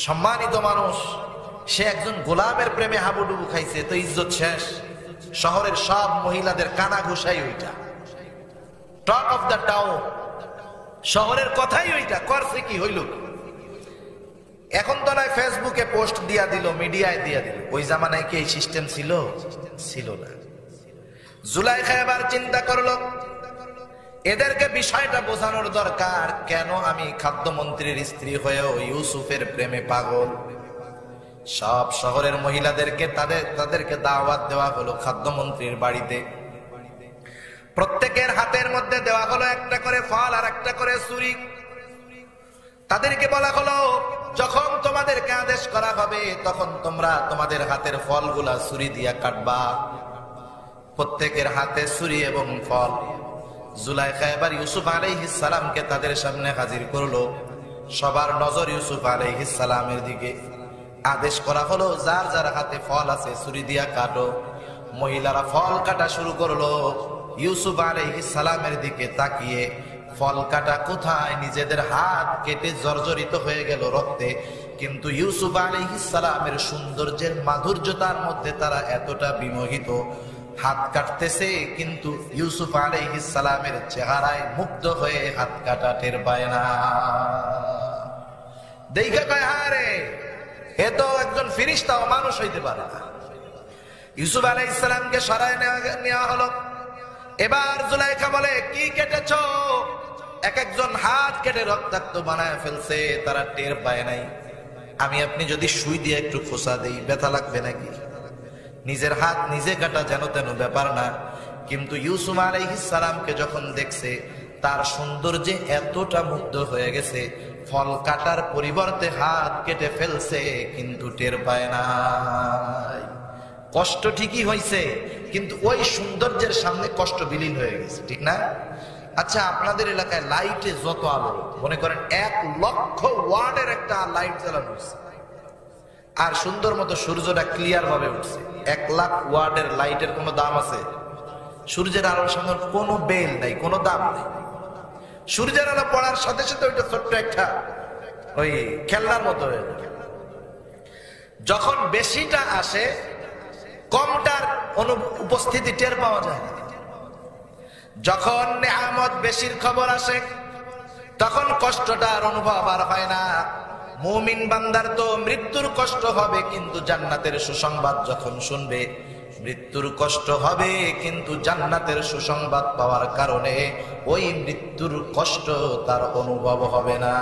সম্মানিত মানুষ, সে একজন গোলামের প্রেমে হাবুডুবু খাইছে, তো ইজ্জত শেষ। শহরের সব মহিলাদের কানা ঘুষাই ওইটা, টক অফ দ্য টাউন, শহরের কথাই ওইটা। করছে কি হইল? এখন তো নয় ফেসবুকে পোস্ট দিয়া দিল, মিডিয়ায় দিয়া দিল। ওই জামানায় কি এই সিস্টেম ছিল? ছিল না। জুলাইখা এবার চিন্তা করলো, এদেরকে বিষয়টা বোঝানোর দরকার, কেন আমি খাদ্যমন্ত্রীর স্ত্রী হয়েও ইউসুফের প্রেমে পাগল। সব শহরের মহিলাদেরকে তাদেরকে দাওয়াত দেওয়া হলো খাদ্যমন্ত্রীর বাড়িতে। প্রত্যেকের হাতের মধ্যে দেওয়া হলো একটা করে ফল আর একটা করে ছুরি। তাদেরকে বলা হলো, যখন তোমাদেরকে আদেশ করা হবে তখন তোমরা তোমাদের হাতের ফলগুলা ছুরি দিয়া কাটবা। প্রত্যেকের হাতে ছুরি এবং ফল। জুলাইখা এবার ইউসুফ আলাইহিস সালামকে তাদের সামনে হাজির করলো। সবার নজর ইউসুফ আলাইহিস সালামের দিকে। আদেশ করা হলো, যার যার হাতে ফল আছে ছুরি দিয়া কাটো। মহিলারা ফল কাটা শুরু করলো। ইউসুফ আলাইহিস সালামের দিকে তাকিয়ে, ফল কাটা কোথায়, নিজেদের হাত কেটে জর্জরিত হয়ে গেল রক্তে। কিন্তু ইউসুফ আলাইহিস সালামের সৌন্দর্যের মাধুর্যতার মধ্যে তারা এতটা বিমোহিত, হাত কাটতেছে কিন্তু ইউসুফ আলাইহিস সালামের চেহারায় মুগ্ধ হয়ে হাত কাটা টের পায় না। দেখে কয়, হারে, এ তো একজন ফেরেশতাও মানুষ হইতে পারে না। ইউসুফ আলাইহিস সালামকে সরায় নেওয়া হলো। এবার জুলাইখা বলে, কি কেটেছো? এক একজন হাত কেটে রক্তাক্ত বানায় ফেলছে, তারা টের পায় নাই। আমি আপনি যদি সুই দিয়ে একটু খোঁচা দেই, ব্যথা লাগবে নাকি? নিজের হাত নিজে কাটা যেন তেন ব্যাপার না। কিন্তু ইউসুফ আলাইহিস সালামকে যখন দেখছে, তার সৌন্দর্যে এতটা মুগ্ধ হয়ে গেছে, ফল কাটার পরিবর্তে হাত কেটে ফেলছে কিন্তু টের পায় না। কষ্ট ঠিকই হয়েছে, কিন্তু ওই সৌন্দর্যের সামনে কষ্ট বিলীন হয়ে গেছে, ঠিক না? আচ্ছা, আপনাদের এলাকায় লাইটে যত আলো, মনে করেন 1,00,000 ওয়াটের একটা লাইট জ্বালানো হচ্ছে, আর সুন্দর মতো সূর্যটা ক্লিয়ার ভাবে উঠছে। 1,00,000 ওয়াটের লাইটের কোনো দাম আছে? সূর্যের আলোর সঙ্গে কোনো বেল নাই, কোনো দাম নেই। সূর্যের আলো পড়ার সাথে সাথে ওইটা ছোট্ট একটা ওই খেলনার মতো হয়ে যায়। যখন বেশিটা আসে, কমটার উপস্থিতি টের পাওয়া যায়। যখন নেয়ামত বেশির খবর আসে, তখন কষ্টটার অনুভব আর হয় না। মুমিন বান্দার তো মৃত্যুর কষ্ট হবে, কিন্তু জান্নাতের সুসংবাদ যখন শুনবে, মৃত্যুর কষ্ট হবে কিন্তু জান্নাতের সুসংবাদ পাওয়ার কারণে ওই মৃত্যুর কষ্ট তার অনুভব হবে না।